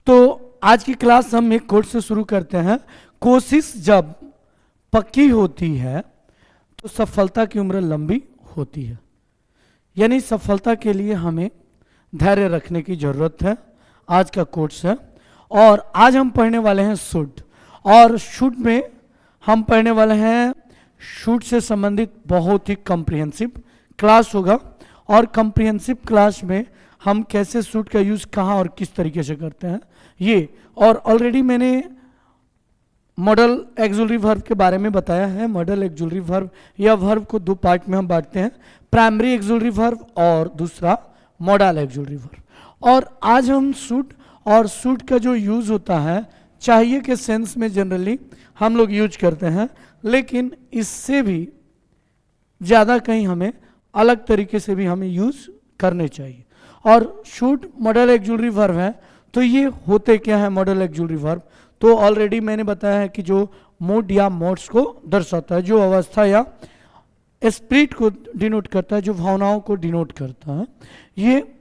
तो आज की क्लास हम एक कोट से शुरू करते हैं। कोशिश जब पक्की होती है तो सफलता की उम्र लंबी होती है। यानी सफलता के लिए हमें धैर्य रखने की जरूरत है। आज का कोट्स है और आज हम पढ़ने वाले हैं शुड। और शुड में हम पढ़ने वाले हैं शुड से संबंधित बहुत ही कॉम्प्रिहेंसिव क्लास होगा। और कॉम्प्रिहेंसिव क्लास में हम कैसे शुड का यूज कहाँ और किस तरीके से करते हैं ये, और ऑलरेडी मैंने मॉडल एक्सुलरी वर्ब के बारे में बताया है। मॉडल एक्सुलरी वर्ब या वर्ब को दो पार्ट में हम बांटते हैं, प्राइमरी एक्सुलरी वर्ब और दूसरा मॉडल एक्सुलरी वर्ब। और आज हम शुड और शुड का जो यूज होता है चाहिए के सेंस में जनरली हम लोग यूज करते हैं, लेकिन इससे भी ज़्यादा कहीं हमें अलग तरीके से भी हमें यूज करने चाहिए। और शुड मॉडल एक्सुलरी वर्ब है, तो ये होते क्या है मॉडल एक्सुलरी वर्ब? तो ऑलरेडी मैंने बताया है कि जो मोड या मोड्स को दर्शाता है, जो अवस्था या स्पिरिट को डिनोट करता है, जो भावनाओं को डिनोट करता है, ये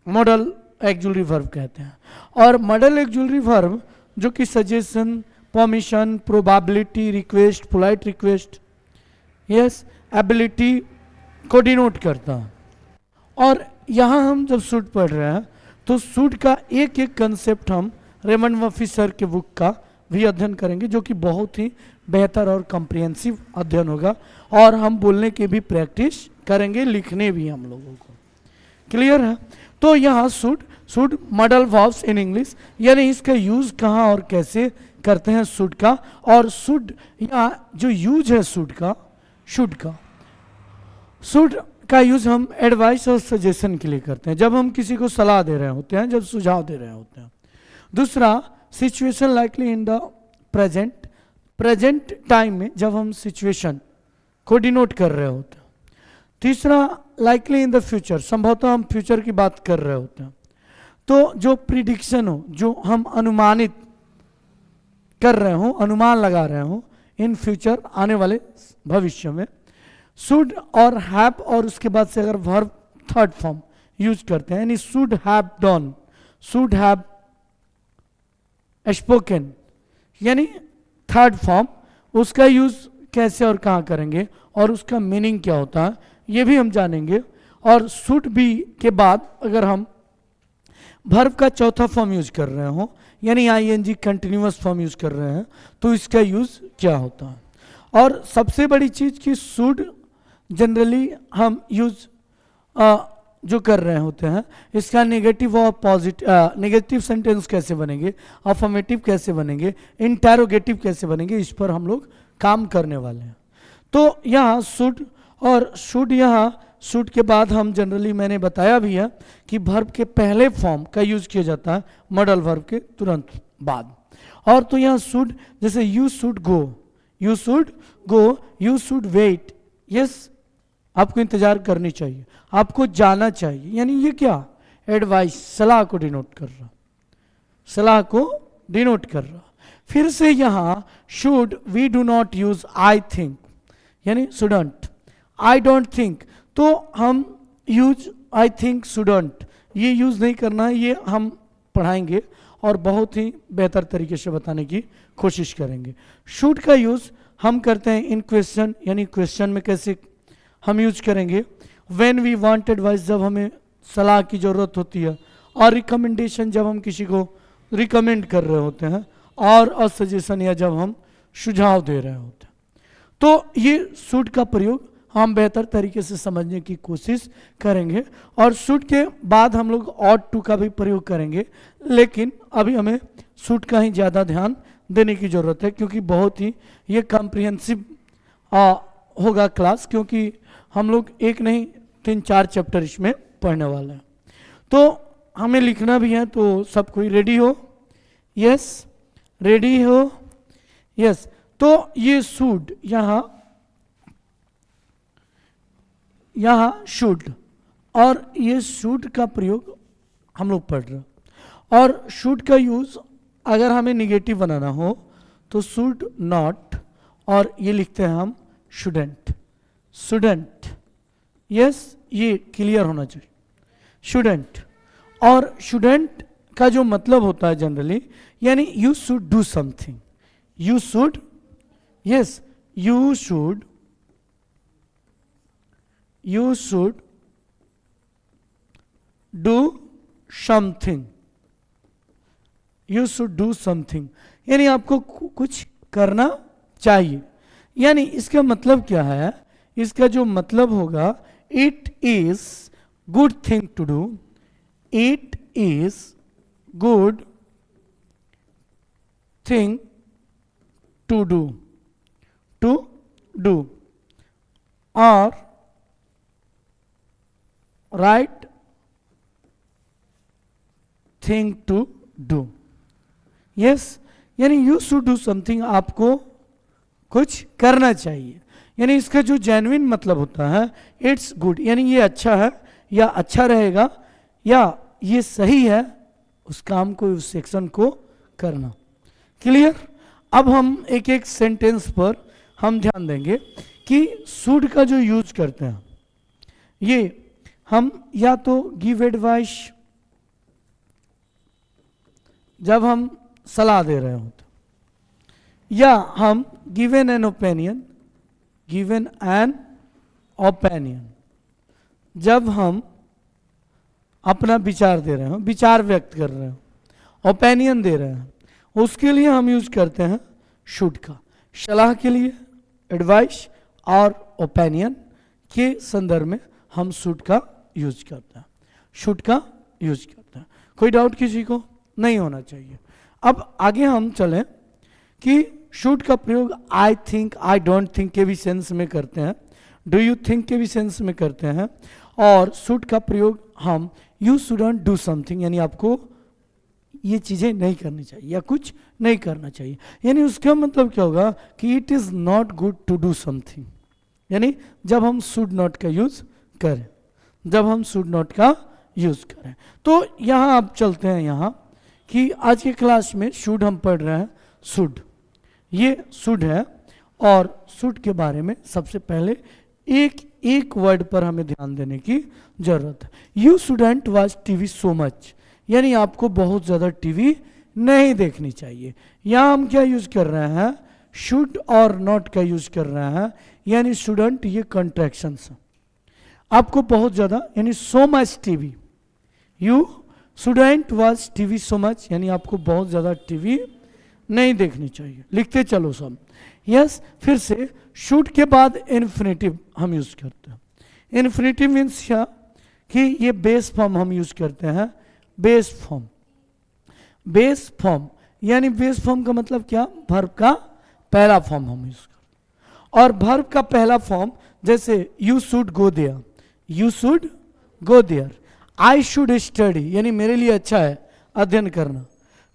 मॉडल एक्सुलरी वर्ब कहते हैं। और मॉडल एक्सुलरी वर्ब जो कि suggestion, permission, probability, request, polite request, yes, ability को डिनोट करता है। और यहाँ हम जब शुड पढ़ रहे हैं तो शुड का एक एक कंसेप्ट हम रेमंड मर्फी सर के बुक का भी अध्ययन करेंगे, जो कि बहुत ही बेहतर और कॉम्प्रिहेंसिव अध्ययन होगा। और हम बोलने की भी प्रैक्टिस करेंगे, लिखने भी हम लोगों को। क्लियर है? तो यहाँ should modal verbs in English, यानी इसका यूज कहाँ और कैसे करते हैं शुड का। और शुड यहाँ जो यूज है शुड का यूज हम एडवाइस और सजेशन के लिए करते हैं, जब हम किसी को सलाह दे रहे होते हैं, जब सुझाव दे रहे होते हैं। दूसरा, situation likely in the present time में जब हम सिचुएशन को डिनोट कर रहे होते हैं। तीसरा, लाइकली इन द फ्यूचर, संभवतः हम फ्यूचर की बात कर रहे होते हैं। तो जो प्रिडिक्शन हो, जो हम अनुमानित कर रहे हो, अनुमान लगा रहे हो इन फ्यूचर, आने वाले भविष्य में, शुड और हैव, और उसके बाद से अगर वर्ब थर्ड फॉर्म यूज करते हैं, यानी should have done, should have spoken, यानी थर्ड फॉर्म, उसका यूज कैसे और कहाँ करेंगे और उसका मीनिंग क्या होता है ये भी हम जानेंगे। और शुड बी के बाद अगर हम वर्ब का चौथा फॉर्म यूज कर रहे हो, यानी आईएनजी कंटिन्यूअस फॉर्म यूज कर रहे हैं, तो इसका यूज क्या होता है। और सबसे बड़ी चीज कि शुड जनरली हम यूज जो कर रहे होते हैं, इसका नेगेटिव और पॉजिटिव, नेगेटिव सेंटेंस कैसे बनेंगे, अफर्मेटिव कैसे बनेंगे, इंटेरोगेटिव कैसे बनेंगे, इस पर हम लोग काम करने वाले हैं। तो यहाँ शुड और शुड, यहाँ शुड के बाद हम जनरली, मैंने बताया भी है कि वर्ब के पहले फॉर्म का यूज किया जाता है मॉडल वर्ब के तुरंत बाद। और तो यहाँ शुड, जैसे you should go, you should go, you should wait, yes, आपको इंतजार करनी चाहिए, आपको जाना चाहिए, यानी ये क्या, एडवाइस, सलाह को डिनोट कर रहा, सलाह को डिनोट कर रहा। फिर से यहाँ should we do not use I think, यानी शुडंट, आई डोंट थिंक, तो हम यूज आई थिंक, शुडंट, ये यूज नहीं करना है। ये हम पढ़ाएंगे और बहुत ही बेहतर तरीके से बताने की कोशिश करेंगे। शुड का यूज हम करते हैं इन क्वेश्चन, यानी क्वेश्चन में कैसे हम यूज करेंगे, व्हेन वी वांट एडवाइस, जब हमें सलाह की जरूरत होती है, और रिकमेंडेशन, जब हम किसी को रिकमेंड कर रहे होते हैं, और सजेशन, या जब हम सुझाव दे रहे होते हैं। तो ये शुड का प्रयोग हम बेहतर तरीके से समझने की कोशिश करेंगे। और शुड के बाद हम लोग ऑट टू का भी प्रयोग करेंगे, लेकिन अभी हमें शुड का ही ज़्यादा ध्यान देने की जरूरत है, क्योंकि बहुत ही ये कॉम्प्रिहेंसिव होगा क्लास, क्योंकि हम लोग एक नहीं 3-4 चैप्टर इसमें पढ़ने वाले हैं। तो हमें लिखना भी है, तो सब कोई रेडी हो? यस, रेडी हो? यस। तो ये शुड, यहाँ शुड, और ये शुड का प्रयोग हम लोग पढ़ रहे हैं। और शुड का यूज अगर हमें निगेटिव बनाना हो तो शुड नॉट, और ये लिखते हैं हम शुडेंट, शुडेंट, यस, ये क्लियर होना चाहिए, शुडेंट। और शुडेंट का जो मतलब होता है जनरली, यानी you should do something, you should, yes, you should do something, you should do something, यानी आपको कुछ करना चाहिए। यानी इसका मतलब क्या है, इसका जो मतलब होगा, it is good thing to do, it is good thing to do और right thing to do. Yes, यानी यू शुड डू समथिंग, आपको कुछ करना चाहिए। यानी इसका जो जेन्युइन मतलब होता है, इट्स गुड, यानी ये अच्छा है या अच्छा रहेगा या ये सही है, उस काम को, उस सेक्शन को करना। क्लियर? अब हम एक एक सेंटेंस पर हम ध्यान देंगे कि शुड का जो यूज करते हैं, ये हम या तो गिव एडवाइस, जब हम सलाह दे रहे होते, या हम given an opinion, given an opinion, जब हम अपना विचार दे रहे हो, विचार व्यक्त कर रहे हो, ओपिनियन दे रहे हैं, उसके लिए हम यूज करते हैं शुड का। सलाह के लिए एडवाइस और ओपिनियन के संदर्भ में हम शुड का यूज करते हैं, शुड का यूज करते हैं। कोई डाउट किसी को नहीं होना चाहिए। अब आगे हम चलें कि शुड का प्रयोग I think, I don't think के भी सेंस में करते हैं, डू यू थिंक के भी सेंस में करते हैं, और शुड का प्रयोग हम यू शुडंट डू समथिंग, यानी आपको ये चीज़ें नहीं करनी चाहिए या कुछ नहीं करना चाहिए। यानी उसका मतलब क्या होगा कि it is not good to do something, यानी जब हम शुड नॉट का यूज़ करें, जब हम शुड नॉट का यूज़ करें। तो यहाँ आप चलते हैं यहाँ कि आज की क्लास में शुड हम पढ़ रहे हैं, शुड, ये शुड है, और शुड के बारे में सबसे पहले एक वर्ड पर हमें ध्यान देने की जरूरत है। You shouldn't watch TV so much, यानी आपको बहुत ज़्यादा टीवी नहीं देखनी चाहिए। यहाँ हम क्या यूज कर रहे हैं, शुड और नॉट का यूज कर रहे हैं, यानी शुडंट ये कंट्रैक्शंस, आपको बहुत ज़्यादा, यानी so much TV, you shouldn't watch TV so much, यानी आपको बहुत ज़्यादा टीवी नहीं देखनी चाहिए। लिखते चलो सब। यस, फिर से शुड के बाद इन्फिनेटिव हम यूज करते हैं। इन्फिनेटिव मीन्स क्या कि ये बेस फॉर्म हम यूज करते हैं, बेस फॉर्म, बेस फॉर्म, यानी बेस फॉर्म का मतलब क्या, वर्ब का पहला फॉर्म हम यूज करते हैं। और वर्ब का पहला फॉर्म जैसे you should go there, you should go there, I should study, यानी मेरे लिए अच्छा है अध्ययन करना,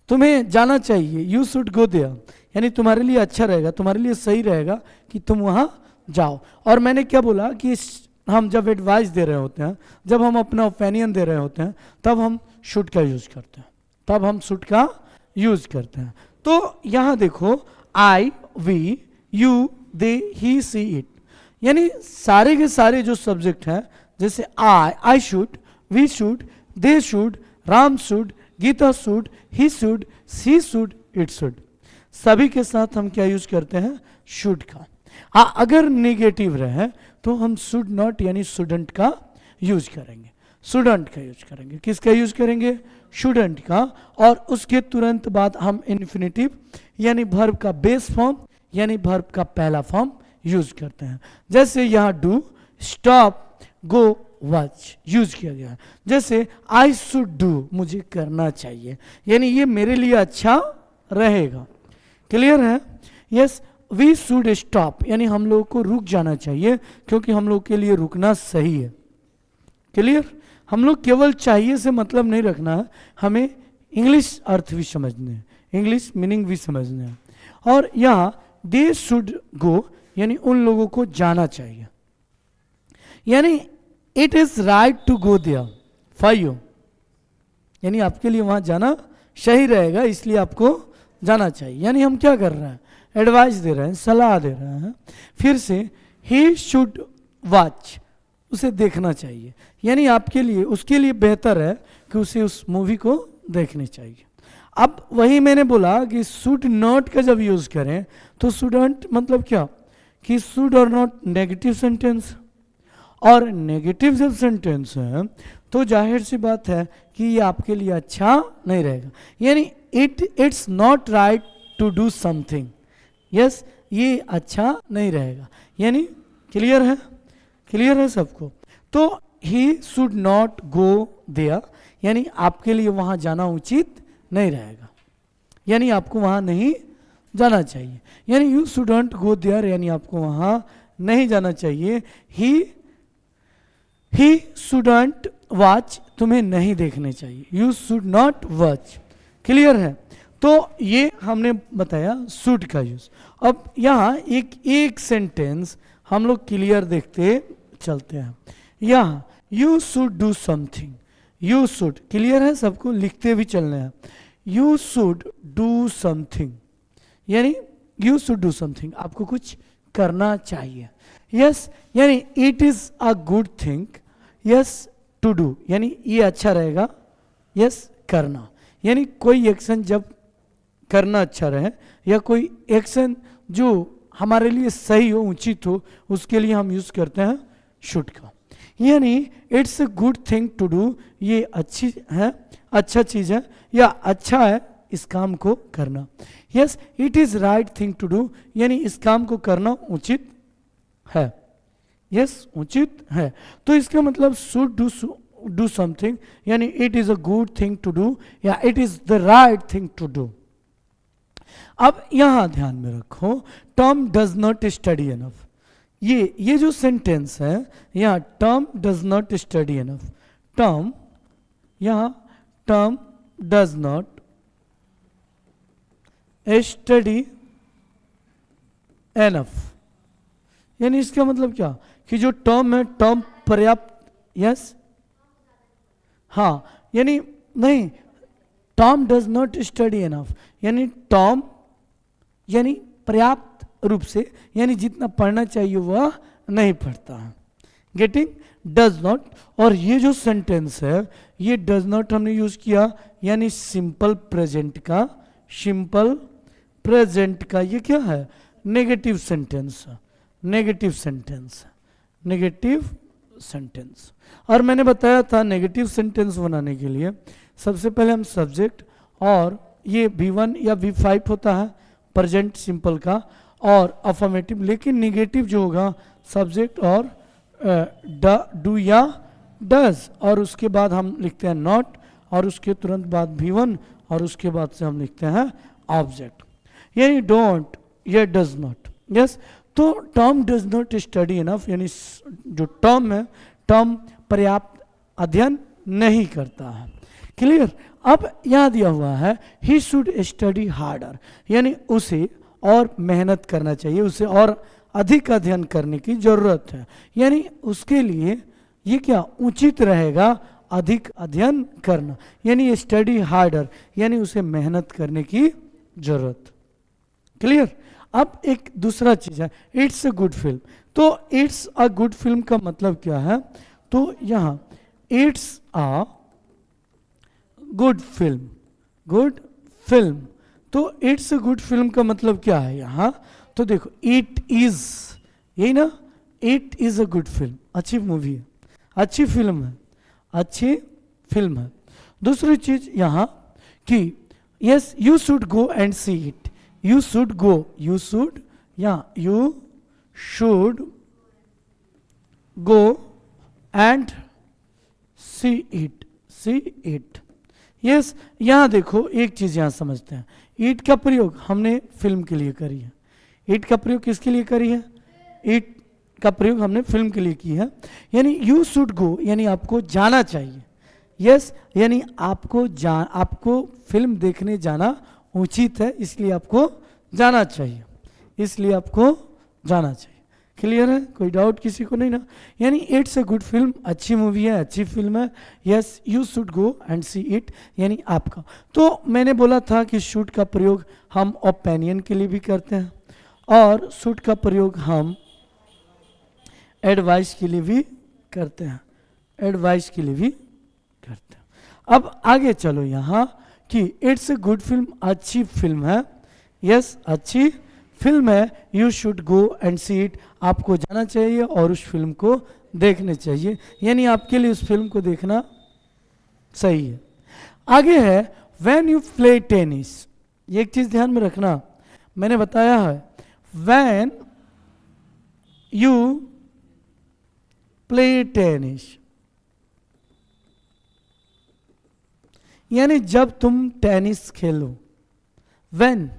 तुम्हें जाना चाहिए, यू शुड गो देयर, यानी तुम्हारे लिए अच्छा रहेगा, तुम्हारे लिए सही रहेगा कि तुम वहाँ जाओ। और मैंने क्या बोला कि हम जब एडवाइस दे रहे होते हैं, जब हम अपना ओपिनियन दे रहे होते हैं, तब हम शुड का यूज करते हैं, तब हम शुड का यूज करते हैं। तो यहाँ देखो, I, we, you, they, he, she, it, यानी सारे के सारे जो सब्जेक्ट हैं, जैसे I should, we should, they should, Ram should, Geeta should, he should, she should, it should, सभी के साथ हम क्या यूज करते हैं, शुड का। हाँ, अगर नेगेटिव रहे तो हम शुड नॉट यानी शुडंट का यूज करेंगे, शुडंट का यूज करेंगे। किसका यूज करेंगे, शुडंट का। और उसके तुरंत बाद हम इन्फिनेटिव यानी वर्ब का बेस फॉर्म यानी वर्ब का पहला फॉर्म यूज करते हैं। जैसे यहाँ do, stop, go, watch use किया गया है। जैसे आई शुड डू, मुझे करना चाहिए, यानी ये मेरे लिए अच्छा रहेगा। क्लियर है? यस, वी शुड स्टॉप, यानी हम लोगों को रुक जाना चाहिए क्योंकि हम लोग के लिए रुकना सही है। क्लियर? हम लोग केवल चाहिए से मतलब नहीं रखना है, हमें इंग्लिश अर्थ भी समझने हैं, इंग्लिश मीनिंग भी समझने हैं। और यहाँ दे शुड गो, यानी उन लोगों को जाना चाहिए, यानी it is right to go there for you, यानी आपके लिए वहां जाना सही रहेगा, इसलिए आपको जाना चाहिए। यानी हम क्या कर रहे हैं, एडवाइस दे रहे हैं, सलाह दे रहे हैं। फिर से ही शुड वॉच, उसे देखना चाहिए, यानी आपके लिए, उसके लिए बेहतर है कि उसे उस मूवी को देखनी चाहिए। अब वही मैंने बोला कि शुड नॉट का जब यूज करें तो शुडंट मतलब क्या कि शुड और नॉट नेगेटिव सेंटेंस, और नेगेटिव जब सेंटेंस है तो जाहिर सी बात है कि ये आपके लिए अच्छा नहीं रहेगा, यानी it's not right to do something, yes ये अच्छा नहीं रहेगा, यानी क्लियर है, क्लियर है सबको। तो he should not go there, यानी आपके लिए वहाँ जाना उचित नहीं रहेगा, यानी आपको वहाँ नहीं जाना चाहिए, यानी यू शुडंट गो देयर, यानी आपको वहाँ नहीं जाना चाहिए। ही शुडंट वॉच, तुम्हें नहीं देखने चाहिए, you should not watch, clear है। तो ये हमने बताया शुड का यूज। अब यहाँ एक सेंटेंस हम लोग क्लियर देखते चलते हैं। यहाँ you should do something, you should clear है सबको, लिखते भी चलना है। यू शुड डू समथिंग, यानी यू शुड डू समथिंग, आपको कुछ करना चाहिए। यस यानी it is a good thing, yes to do, यानी ये अच्छा रहेगा, यस करना, यानी कोई एक्शन जब करना अच्छा रहे या कोई एक्शन जो हमारे लिए सही हो उचित हो उसके लिए हम यूज करते हैं शुड का, यानी it's a good thing to do, ये अच्छी है, अच्छा चीज है या अच्छा है इस काम को करना। Yes it is right thing to do, यानी इस काम को करना उचित है, यस उचित है। तो इसका मतलब शुड डू समथिंग, यानी it is a good thing to do या it is the right thing to do. अब यहां ध्यान में रखो, Tom does not study enough, ये जो सेंटेंस है यहां Tom does not study enough, Tom यहां Tom does not study enough, यानी इसका मतलब क्या कि जो टर्म है टर्म पर्याप्त, यस हाँ, यानी नहीं, Tom does not study enough, यानी टॉम यानी पर्याप्त रूप से, यानी जितना पढ़ना चाहिए वह नहीं पढ़ता है, गेटिंग डज नॉट। और ये जो सेंटेंस है ये डज नॉट हमने यूज किया, यानी सिंपल प्रेजेंट का, सिंपल प्रेजेंट का ये क्या है negative sentence, negative sentence, negative sentence. और मैंने बताया था नेगेटिव सेंटेंस बनाने के लिए सबसे पहले हम सब्जेक्ट और ये V1 या V5 होता है प्रेजेंट सिंपल का और अफर्मेटिव, लेकिन नेगेटिव जो होगा सब्जेक्ट और डू या डज, और उसके बाद हम लिखते हैं नॉट, और उसके तुरंत बाद V1 और उसके बाद से हम लिखते हैं ऑब्जेक्ट, यानी डोंट या डज नॉट। यस तो Tom does not study enough, यानी जो टॉम है टॉम पर्याप्त अध्ययन नहीं करता है, क्लियर। अब यहाँ दिया हुआ है ही शुड स्टडी हार्डर, यानी उसे और मेहनत करना चाहिए, उसे और अधिक अध्ययन करने की जरूरत है, यानी उसके लिए ये क्या उचित रहेगा अधिक अध्ययन करना, यानी स्टडी हार्डर, यानी उसे मेहनत करने की जरूरत, क्लियर। अब एक दूसरा चीज है इट्स अ गुड फिल्म, तो इट्स अ गुड फिल्म का मतलब क्या है, तो यहां it's a good film, good film, तो इट्स अ गुड फिल्म का मतलब क्या है यहां, तो देखो इट इज, यही ना, it is a good film, अच्छी मूवी है, अच्छी फिल्म है, अच्छी फिल्म है। दूसरी चीज यहां कि yes you should go and see it, you should go, you should, yeah, you should go and see it, see it। yes यहाँ देखो एक चीज यहाँ समझते हैं, ईट का प्रयोग हमने फिल्म के लिए करी है, ईट का प्रयोग किसके लिए करी है, ईट का प्रयोग हमने फिल्म के लिए की है, यानी यू शुड गो यानी आपको जाना चाहिए, यस यानी आपको फिल्म देखने जाना उचित है, इसलिए आपको जाना चाहिए, इसलिए आपको जाना चाहिए, क्लियर है, कोई डाउट किसी को नहीं ना। यानी इट्स अ गुड फिल्म, अच्छी मूवी है, अच्छी फिल्म है, yes you should go and see it, यानी आपका। तो मैंने बोला था कि शुड का प्रयोग हम ओपिनियन के लिए भी करते हैं और शुड का प्रयोग हम एडवाइस के लिए भी करते हैं, एडवाइस के लिए भी करते हैं। अब आगे चलो यहाँ कि इट्स ए गुड फिल्म, अच्छी फिल्म है, यस अच्छी फिल्म है, you should go and see it, आपको जाना चाहिए और उस फिल्म को देखने चाहिए, यानी आपके लिए उस फिल्म को देखना सही है। आगे है व्हेन यू प्ले टेनिस, ये एक चीज ध्यान में रखना, मैंने बताया है व्हेन यू प्ले टेनिस, यानी जब तुम टेनिस खेलो, व्हेन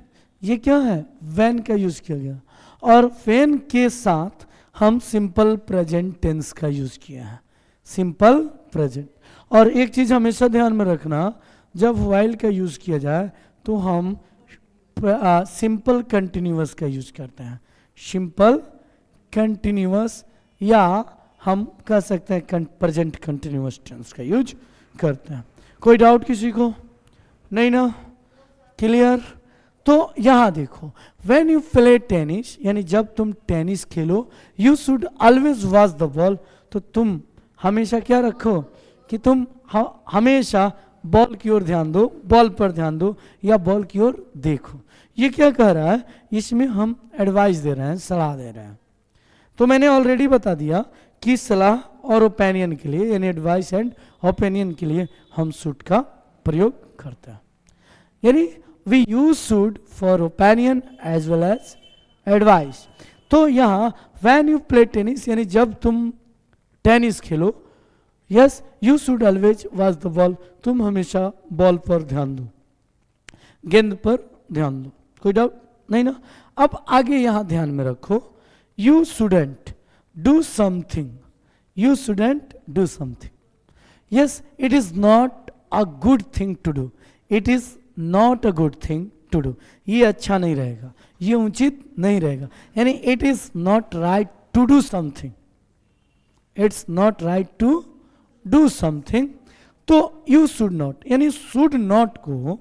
ये क्या है, व्हेन का यूज किया गया, और व्हेन के साथ हम सिंपल प्रेजेंट टेंस का यूज किया है, सिंपल प्रेजेंट। और एक चीज हमेशा ध्यान में रखना, जब व्हाइल का यूज किया जाए तो हम सिंपल कंटिन्यूअस का यूज करते हैं, सिंपल कंटिन्यूअस, या हम कह सकते हैं प्रेजेंट कंटिन्यूअस टेंस का यूज करते हैं। कोई डाउट किसी को? नहीं ना, क्लियर? तो यहां देखो व्हेन यू प्ले टेनिस, यानी जब तुम tennis Khelo, you should always watch the ball, तो तुम हमेशा क्या रखो कि तुम हमेशा बॉल की ओर ध्यान दो, बॉल पर ध्यान दो, या बॉल की ओर देखो। ये क्या कह रहा है, इसमें हम एडवाइस दे रहे हैं, सलाह दे रहे हैं। तो मैंने ऑलरेडी बता दिया कि सलाह और ओपिनियन के लिए, यानी एडवाइस एंड ओपिनियन के लिए हम शुड का प्रयोग करते हैं, यानी we use should for opinion as well as advice. तो यहाँ व्हेन यू प्ले टेनिस, यानी जब तुम tennis Khelo, yes you should always watch the ball, तुम हमेशा बॉल पर ध्यान दो, गेंद पर ध्यान दो। कोई डाउट नहीं ना? अब आगे यहां ध्यान में रखो, you shouldn't do something, you shouldn't do something, yes it is not a good thing to do, it is not a good thing to do, ये अच्छा नहीं रहेगा, ये उचित नहीं रहेगा, यानी it is not right to do something, it's not right to do something. तो यू शुड नॉट, यानी शुड नॉट को,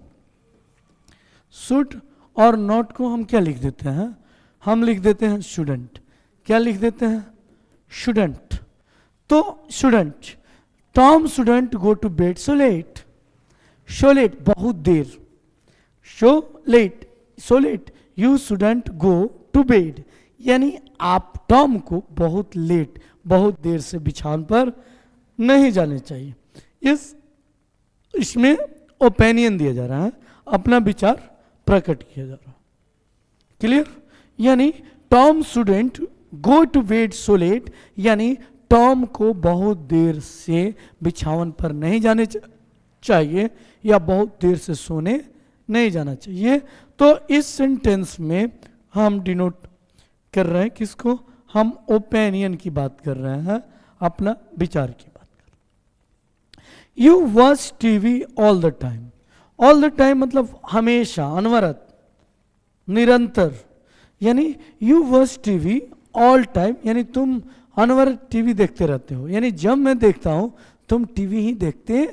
शुड और नॉट को हम क्या लिख देते हैं, हम लिख देते हैं शुडंट। क्या लिख देते हैं? शुडंट। तो shouldn't, Tom shouldn't go to bed so late, so late बहुत देर, so late, you shouldn't go to bed, यानी आप टॉम को बहुत लेट, बहुत देर से बिछावन पर नहीं जाने चाहिए। इसमें ओपिनियन दिया जा रहा है, अपना विचार प्रकट किया जा रहा है, क्लियर? यानी Tom shouldn't go to bed so late, यानी टॉम को बहुत देर से बिछावन पर नहीं जाने चाहिए, या बहुत देर से सोने नहीं जाना चाहिए। तो इस सेंटेंस में हम डिनोट कर रहे हैं किसको, हम ओपिनियन की बात कर रहे हैं, अपना विचार की बात कर रहे हैं। You watch TV all the time, all the time मतलब हमेशा, अनवरत, निरंतर, यानी you watch TV all time, यानी तुम अनवरत टीवी देखते रहते हो, यानी जब मैं देखता हूं तुम टीवी ही देखते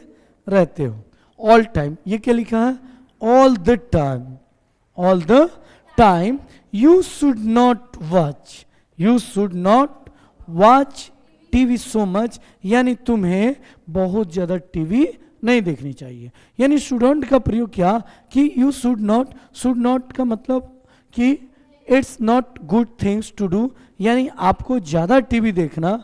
रहते हो। ऑल टाइम, ये क्या लिखा है? All the time, all the time. You should not watch, you should not watch TV so much, यानी तुम्हें बहुत ज्यादा टीवी नहीं देखनी चाहिए। यानी शुडंट का प्रयोग क्या कि यू शुड नॉट का मतलब कि it's not good things to do, यानी आपको ज्यादा टीवी देखना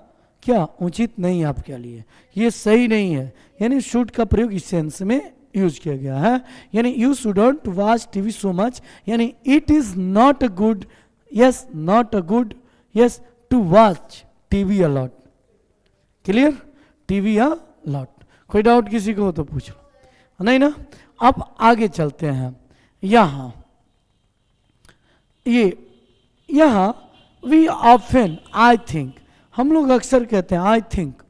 क्या उचित नहीं है आपके लिए, ये सही नहीं है, यानी शुड का प्रयोग इस सेंस में यूज किया गया है। यानी you shouldn't watch TV so much, यानी it is not a good, yes not a good, yes to watch TV a lot, clear? TV a lot. कोई डाउट किसी को हो तो पूछ लो, नहीं ना? अब आगे चलते हैं, यहां यहां वी ऑफन, आई थिंक, हम लोग अक्सर कहते हैं आई थिंक,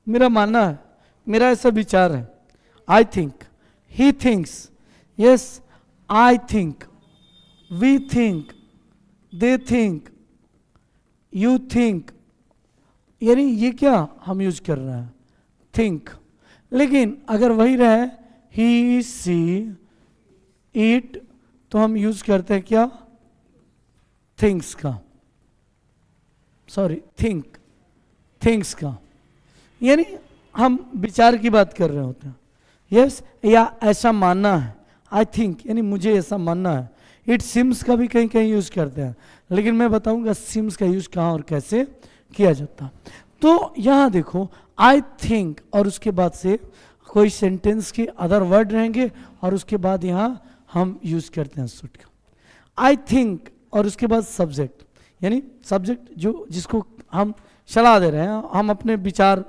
मेरा मानना है, मेरा ऐसा विचार है, I think, he thinks, yes I think, we think, they think, you think, यानी ये क्या हम यूज कर रहे हैं, थिंक। लेकिन अगर वही रहे ही, सी, इट, तो हम यूज करते हैं क्या, थिंग्स का, सॉरी थिंक्स का, यानी हम विचार की बात कर रहे होते हैं, यस, या ऐसा मानना है, आई थिंक यानी मुझे ऐसा मानना है। इट सिम्स का भी कहीं कहीं यूज करते हैं, लेकिन मैं बताऊंगा सिम्स का यूज कहाँ और कैसे किया जाता है। तो यहाँ देखो आई थिंक और उसके बाद से कोई सेंटेंस के अदर वर्ड रहेंगे और उसके बाद यहाँ हम यूज करते हैं शुड का। आई थिंक और उसके बाद सब्जेक्ट, यानी सब्जेक्ट जो जिसको हम सलाह दे रहे हैं, हम अपने विचार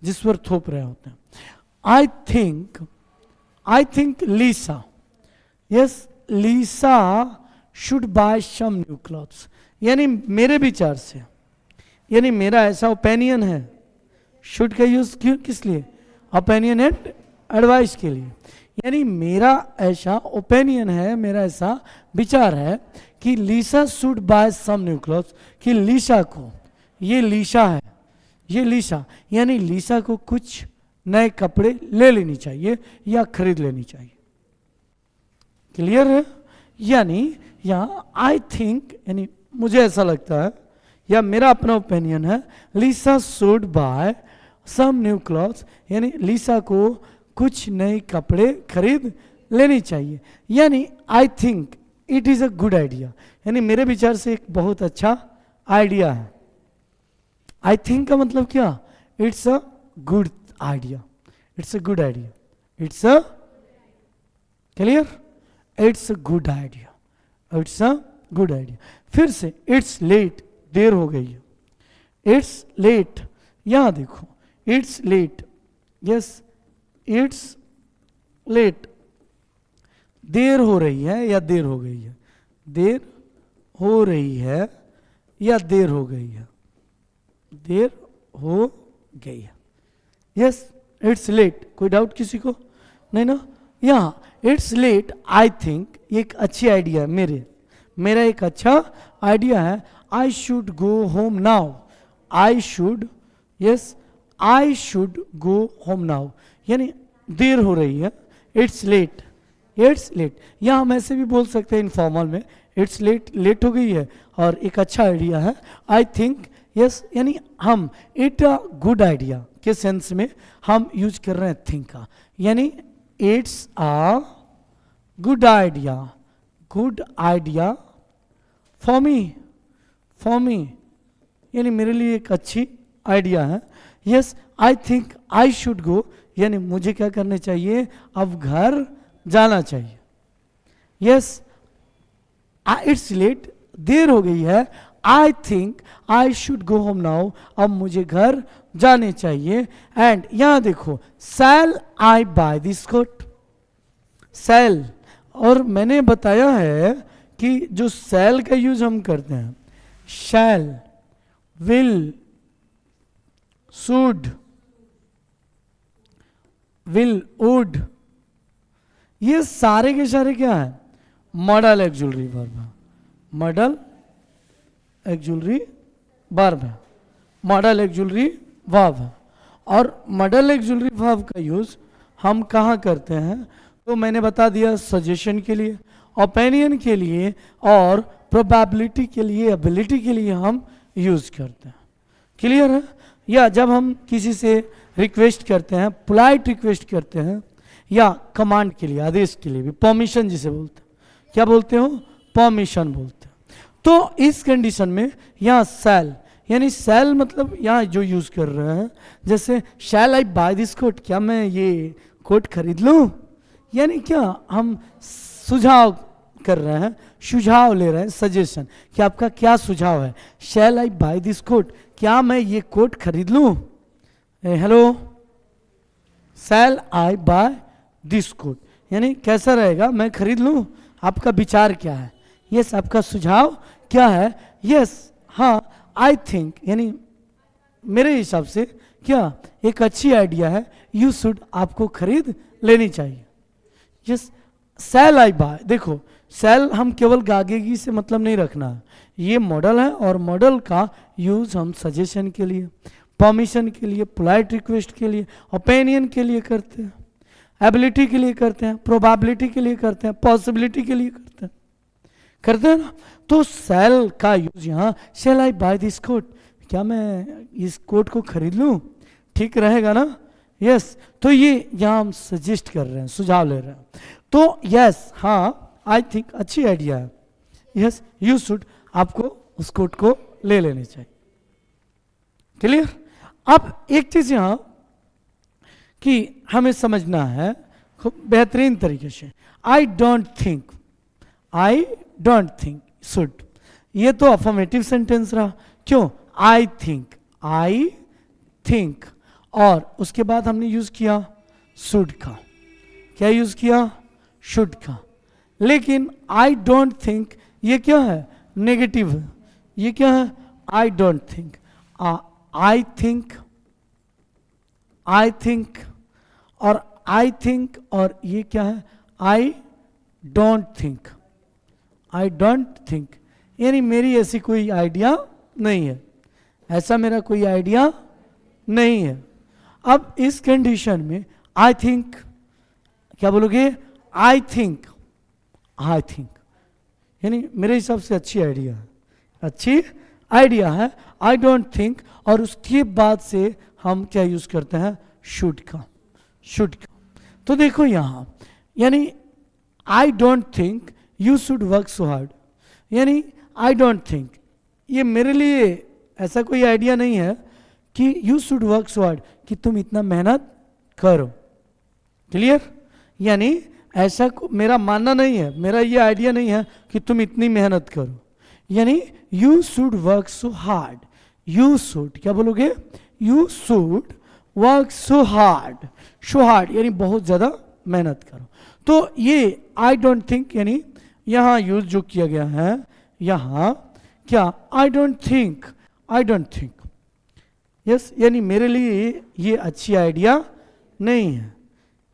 जिस पर थोप रहे होते हैं। I think Lisa, yes Lisa should buy some new clothes, यानी मेरे विचार से, यानी मेरा ऐसा ओपिनियन है। शुड का यूज क्यों, किस लिए? ओपिनियन एंड एडवाइस के लिए। यानी मेरा ऐसा ओपिनियन है, मेरा ऐसा विचार है कि Lisa should buy some new clothes, कि लीसा को, ये लीसा है, ये लीसा यानी लीसा को कुछ नए कपड़े ले लेनी चाहिए या खरीद लेनी चाहिए। क्लियर है? यानी यहाँ आई थिंक यानी मुझे ऐसा लगता है या मेरा अपना ओपिनियन है, Lisa should buy some new clothes, यानी लीसा को कुछ नए कपड़े खरीद लेनी चाहिए। यानी I think it is a good idea, यानी मेरे विचार से एक बहुत अच्छा आइडिया है। आई थिंक का मतलब क्या? It's a good idea, it's a good idea, it's a clear, it's a good idea, it's a good idea. फिर से इट्स लेट, देर हो गई है, इट्स लेट, यहां देखो it's late, yes it's late, देर हो रही है या देर हो गई है, देर हो रही है या देर हो गई है, देर हो गई है, यस इट्स लेट। कोई डाउट किसी को? नहीं ना? यहाँ इट्स लेट आई थिंक ये एक अच्छी आइडिया है, मेरा एक अच्छा आइडिया है। I should go home now, I should, yes I should go home now, यानी देर हो रही है, इट्स लेट, इट्स लेट। यहाँ हम ऐसे भी बोल सकते हैं इनफॉर्मल में, इट्स लेट, लेट हो गई है और एक अच्छा आइडिया है। आई थिंक यस यानी हम इट अ गुड आइडिया के सेंस में हम यूज कर रहे हैं थिंक का, यानी it's a good idea, good idea for me, यानी मेरे लिए एक अच्छी आइडिया है। Yes I think I should go, यानी मुझे क्या करना चाहिए, अब घर जाना चाहिए। यस इट्स लेट, देर हो गई है, I think I should go home now, अब मुझे घर जाने चाहिए। एंड यहां देखो शैल आई बाय दिस कोट, शैल, और मैंने बताया है कि जो शैल का यूज हम करते हैं, शैल, विल, शुड, विल, वुड, ये सारे के सारे क्या है? मॉडल एक्जुलरी वर्ब है, मॉडल एक्जुलरी वर्ब है, मॉडल एक्जुलरी वर्ब है। और मॉडल एक्जुलरी वर्ब का यूज हम कहाँ करते हैं? तो मैंने बता दिया, सजेशन के लिए, ओपिनियन के लिए और प्रोबेबिलिटी के लिए, एबिलिटी के लिए हम यूज करते हैं। क्लियर है? या जब हम किसी से रिक्वेस्ट करते हैं, पोलाइट रिक्वेस्ट करते हैं, या कमांड के लिए, आदेश के लिए भी, परमिशन जिसे बोलते हैं, क्या बोलते हो? परमिशन बोलते हैं। तो इस कंडीशन में यहाँ शैल, यानी शैल मतलब यहाँ जो यूज कर रहे हैं, जैसे शैल आई बाय दिस कोट, क्या मैं ये कोट खरीद लूँ, यानी क्या हम सुझाव कर रहे हैं, सुझाव ले रहे हैं, सजेशन, कि आपका क्या सुझाव है? Shall I buy this coat, क्या मैं ये कोट खरीद लूँ? Hello, shall I buy this coat, यानी कैसा रहेगा, मैं खरीद लूँ? आपका विचार क्या है? यस आपका सुझाव क्या है? यस हाँ आई थिंक, यानी मेरे हिसाब से क्या एक अच्छी आइडिया है, यू शुड, आपको खरीद लेनी चाहिए। यस शैल आई बाय, देखो शैल हम केवल गागेगी से मतलब नहीं रखना है, ये मॉडल है और मॉडल का यूज हम सजेशन के लिए, परमिशन के लिए, पोलाइट रिक्वेस्ट के लिए, ओपिनियन के लिए करते हैं, एबिलिटी के लिए करते हैं, प्रोबेबिलिटी के लिए करते हैं, पॉसिबिलिटी के लिए करते हैं ना। तो शैल का यूज यहाँ, शैल आई बाय दिस कोट, क्या मैं इस कोट को खरीद लूँ? ठीक रहेगा ना? यस तो ये यहाँ हम सजेस्ट कर रहे हैं, सुझाव ले रहे हैं। तो यस हाँ आई थिंक अच्छी आइडिया है। यस यू शुड, आपको उस कोट को ले लेनी चाहिए। क्लियर। अब एक चीज यहां कि हमें समझना है खूब बेहतरीन तरीके से, आई डोंट थिंक शुड, ये तो अफर्मेटिव सेंटेंस रहा। क्यों? आई थिंक और उसके बाद हमने यूज किया शुड का। क्या यूज किया? शुड का। लेकिन आई डोंट थिंक ये क्या है? नेगेटिव है। ये क्या है? आई डोंट थिंक। आई थिंक और आई थिंक और ये क्या है? आई डोंट थिंक, यानी मेरी ऐसी कोई आइडिया नहीं है, ऐसा मेरा कोई आइडिया नहीं है। अब इस कंडीशन में आई थिंक, क्या बोलोगे? आई थिंक यानी मेरे हिसाब से अच्छी आइडिया है। आई डोंट थिंक और उसके बाद से हम क्या यूज करते हैं? शुड का। तो देखो यहां, यानी आई don't think you should work so hard, यानी आई डोंट थिंक ये मेरे लिए ऐसा कोई आइडिया नहीं है कि you should work so hard, कि तुम इतना मेहनत करो। क्लियर। यानी ऐसा मेरा मानना नहीं है, मेरा ये आइडिया नहीं है कि तुम इतनी मेहनत करो। यानी you should work so hard, you should, क्या बोलोगे? You should work so hard यानी बहुत ज्यादा मेहनत करो। तो ये आई डोंट थिंक यानी यहां यूज जो किया गया है, यहां क्या? आई डोंट थिंक यस, यानी मेरे लिए ये अच्छी आइडिया नहीं है।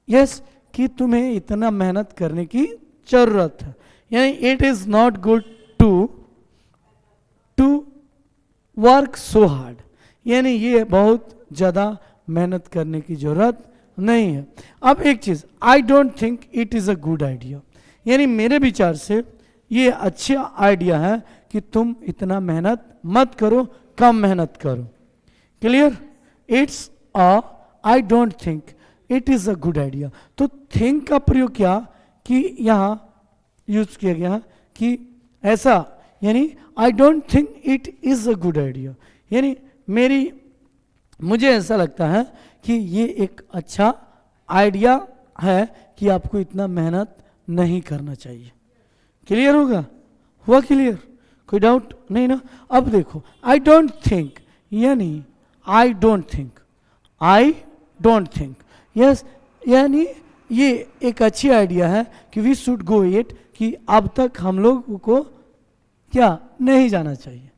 यस कि तुम्हें इतना मेहनत करने की जरूरत है, यानी it is not good to work so hard, यानी ये बहुत ज्यादा मेहनत करने की जरूरत नहीं है। अब एक चीज, आई don't think it is a good idea, यानी मेरे विचार से ये अच्छा आइडिया है कि तुम इतना मेहनत मत करो, कम मेहनत करो। Clear. It's I don't think it is a good idea. तो थिंक का प्रयोग क्या कि यहां यूज किया गया कि ऐसा, यानी आई don't think it is a good idea, यानी मुझे ऐसा लगता है कि ये एक अच्छा आइडिया है कि आपको इतना मेहनत नहीं करना चाहिए। क्लियर हुआ क्लियर? कोई डाउट नहीं ना? अब देखो आई डोंट थिंक, यानी आई डोंट थिंक यस, यानी ये एक अच्छी आइडिया है कि वी शुड गो इट, कि अब तक हम लोग को क्या नहीं जाना चाहिए,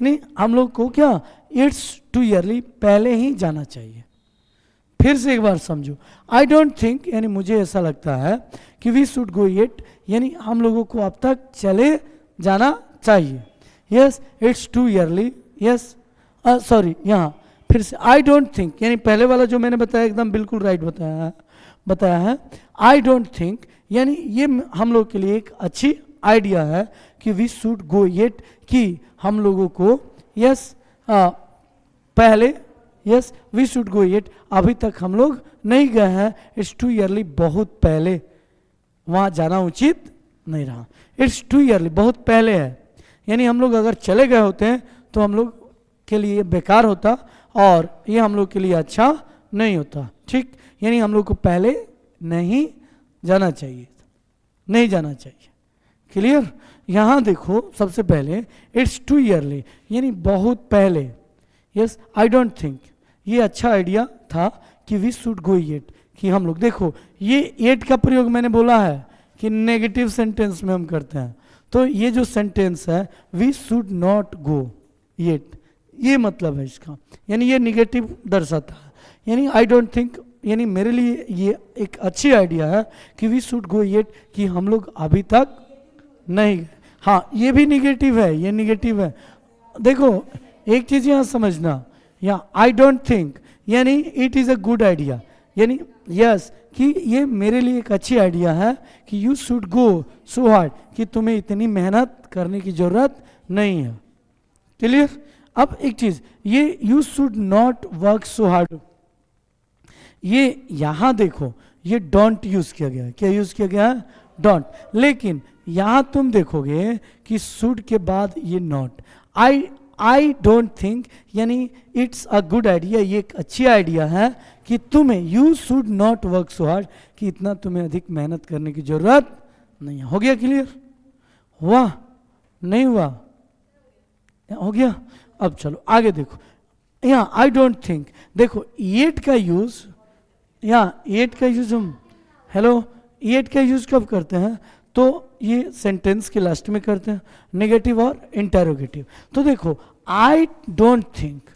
यानी हम लोग को क्या इट्स टू ईयरली पहले ही जाना चाहिए। फिर से एक बार समझो, आई डोंट थिंक यानी मुझे ऐसा लगता है कि वी शुड गो इट, यानी हम लोगों को अब तक चले जाना चाहिए। Yes it's too early, yes sorry, यहाँ फिर से आई डोंट थिंक, यानी पहले वाला जो मैंने बताया एकदम बिल्कुल राइट बताया है। आई डोंट थिंक यानी ये हम लोग के लिए एक अच्छी आइडिया है कि वी शुड गो इट, कि हम लोगों को यस पहले, yes we should go it, अभी तक हम लोग नहीं गए हैं, इट्स टू ईयरली बहुत पहले वहाँ जाना उचित नहीं रहा। इट्स टू ईयरली बहुत पहले है, यानी हम लोग अगर चले गए होते हैं तो हम लोग के लिए बेकार होता और ये हम लोग के लिए अच्छा नहीं होता। ठीक, यानी हम लोग को पहले नहीं जाना चाहिए। क्लियर। यहाँ देखो सबसे पहले इट्स टू ईयरली यानी बहुत पहले। यस आई डोंट थिंक ये अच्छा आइडिया था कि वी शुड गो इट, कि हम लोग देखो ये एट का प्रयोग मैंने बोला है कि नेगेटिव सेंटेंस में हम करते हैं, तो ये जो सेंटेंस है we should not go it, ये मतलब है इसका, यानी ये निगेटिव दर्शाता है। यानी आई डोंट थिंक यानी मेरे लिए ये एक अच्छी आइडिया है कि वी शुड गो इट, कि हम लोग अभी तक नहीं। हाँ ये भी निगेटिव है, ये निगेटिव है। देखो एक चीज यहाँ समझना, यहाँ आई डोंट थिंक यानी it is a good idea, यानी यस कि ये मेरे लिए एक अच्छी आइडिया है कि you should go so hard, कि तुम्हें इतनी मेहनत करने की जरूरत नहीं है। क्लियर। अब एक चीज, ये you should not work so hard, ये यहां देखो, ये डोंट यूज किया गया है। क्या यूज किया गया है? डोंट। लेकिन यहां तुम देखोगे कि शुड के बाद ये नॉट। आई डोंट थिंक, यानी इट्स अ गुड आइडिया, ये एक अच्छी आइडिया है कि तुम्हें, you should not work so hard, कि इतना तुम्हें अधिक मेहनत करने की जरूरत नहीं है। हो गया क्लियर? हुआ? नहीं हुआ? हो गया? अब चलो आगे देखो, यहाँ आई डोंट थिंक, देखो येट का यूज, यहाँ येट का यूज हम, हेलो, येट का यूज कब करते हैं? तो ये सेंटेंस के लास्ट में करते हैं, नेगेटिव और इंटेरोगेटिव। तो देखो आई डोंट थिंक,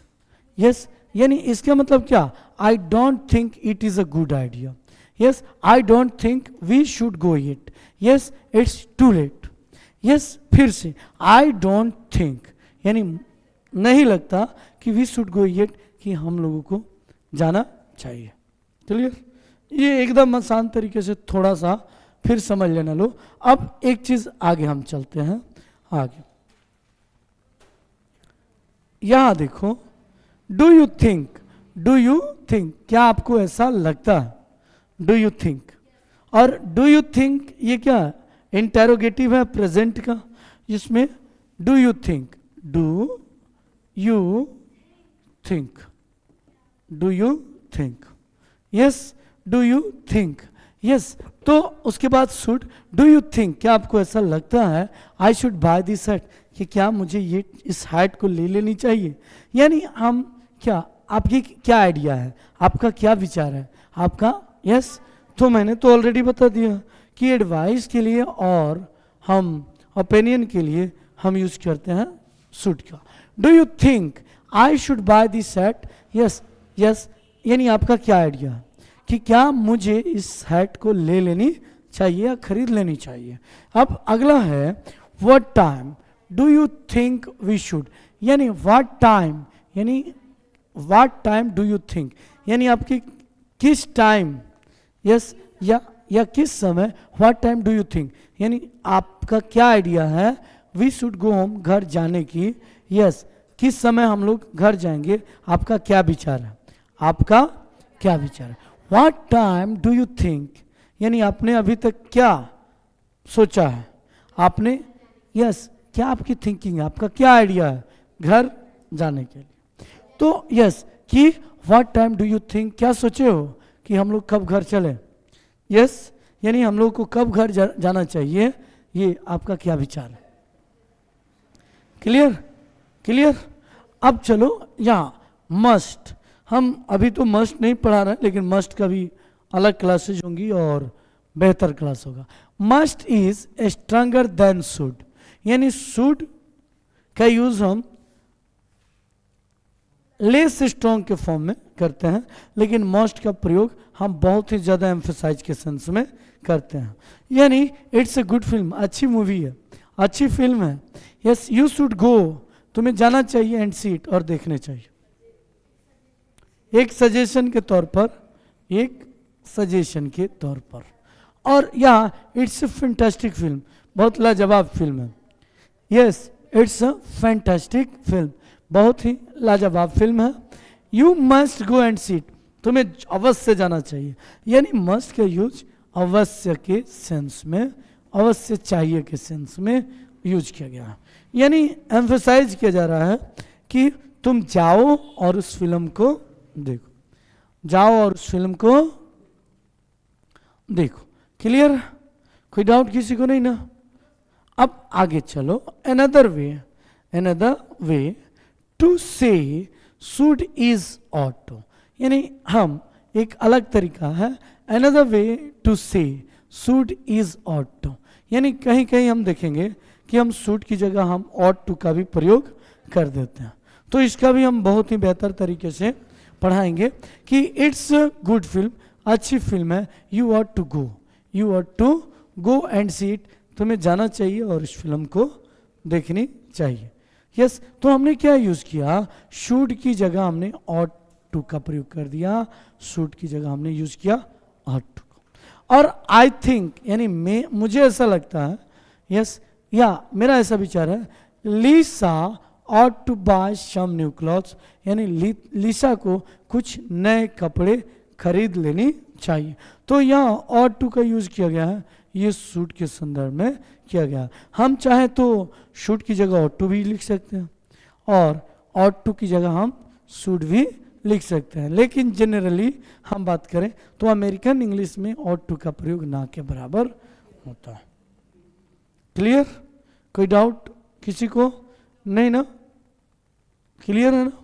यस, यानी इसका मतलब क्या? I don't think it is a good idea. Yes, I don't think we should go it. Yes, it's too late. Yes, फिर से आई डोंट थिंक, यानी नहीं लगता कि वी शुड गो इट, कि हम लोगों को जाना चाहिए। क्लियर? ये एकदम आसान तरीके से थोड़ा सा फिर समझ लेना लो। अब एक चीज आगे हम चलते हैं, आगे यहां देखो, do you think, do you think, क्या आपको ऐसा लगता है? डू यू थिंक, और डू यू थिंक ये क्या है? इंटेरोगेटिव है प्रेजेंट का, जिसमें do you think, do you think, do you think, yes, do you think, yes. तो उसके बाद शुड, डू यू थिंक, क्या आपको ऐसा लगता है I should by this hat, कि क्या मुझे ये इस हैट को ले लेनी चाहिए? यानी हम क्या, आपकी क्या आइडिया है, आपका क्या विचार है आपका? यस, तो मैंने तो ऑलरेडी बता दिया कि एडवाइस के लिए और हम ओपिनियन के लिए हम यूज करते हैं शुड का। Do you think I should by this hat? Yes, yes, यानी आपका क्या आइडिया है कि क्या मुझे इस हैट को ले लेनी चाहिए या खरीद लेनी चाहिए? अब अगला है what time do you think we should, यानी व्हाट टाइम, यानी what time do you think, यानी आपकी किस टाइम, यस, या किस समय, what time do you think, यानी आपका क्या आइडिया है वी शुड गो होम, घर जाने की। यस, किस समय हम लोग घर जाएंगे, आपका क्या विचार है, आपका क्या विचार है? What time do you think, यानी आपने अभी तक क्या सोचा है, आपने, यस, क्या आपकी थिंकिंग है, आपका क्या आइडिया है घर जाने के लिए? तो यस, कि what time do you think, क्या सोचे हो कि हम लोग कब घर चले? यस, यानी हम लोग को कब घर जाना चाहिए, ये आपका क्या विचार है? क्लियर? क्लियर? अब चलो यहाँ मस्ट, हम अभी तो मस्ट नहीं पढ़ा रहे हैं, लेकिन मस्ट का भी अलग क्लासेज होंगी और बेहतर क्लास होगा। Must is stronger than should, यानी शुड का यूज हम लेस स्ट्रॉन्ग के फॉर्म में करते हैं, लेकिन मस्ट का प्रयोग हम बहुत ही ज़्यादा एम्फेसाइज के सेंस में करते हैं। यानी इट्स ए गुड फिल्म, अच्छी मूवी है, अच्छी फिल्म है। यस, यू शुड गो, तुम्हें जाना चाहिए, एंड सी इट, और देखने चाहिए। एक सजेशन के तौर पर, एक सजेशन के तौर पर। और यहाँ इट्स ए फैंटास्टिक फिल्म, बहुत लाजवाब फिल्म है। Yes, it's a fantastic film, बहुत ही लाजवाब फिल्म है। You must go and see it, तुम्हें अवश्य जाना चाहिए, यानी मस्ट का यूज अवश्य के सेंस में, अवश्य चाहिए के सेंस में यूज किया गया है। यानी एम्फेसाइज किया जा रहा है कि तुम जाओ और उस फिल्म को देखो, जाओ और उस फिल्म को देखो। क्लियर? कोई डाउट किसी को नहीं ना? अब आगे चलो, अनदर वे टू से शुड इज ऑट टू, यानी हम एक अलग तरीका है, अनदर वे टू से शुड इज ऑट टू, यानी कहीं कहीं हम देखेंगे कि हम शुड की जगह हम ऑट टू का भी प्रयोग कर देते हैं। तो इसका भी हम बहुत ही बेहतर तरीके से पढ़ाएंगे कि इट्स गुड फिल्म, अच्छी फिल्म है, you ought to go, you ought to go and see it, तुम्हें जाना चाहिए और इस फिल्म को देखनी चाहिए। यस, तो हमने क्या यूज किया, शुड की जगह हमने ऑट टू का प्रयोग कर दिया, शुड की जगह हमने यूज किया ऑट टू। और आई थिंक, यानी मैं, मुझे ऐसा लगता है, यस, या मेरा ऐसा विचार है, लीसा ought to buy some new clothes, यानी लीसा को कुछ नए कपड़े खरीद लेनी चाहिए। तो यहाँ ought to का यूज किया गया है, ये should के संदर्भ में किया गया। हम चाहे तो should की जगह ought to भी लिख सकते हैं और ought to की जगह हम should भी लिख सकते हैं, लेकिन जनरली हम बात करें तो अमेरिकन इंग्लिश में ought to का प्रयोग ना के बराबर होता है। क्लियर? कोई डाउट किसी को? नहीं ना? क्लियर है ना?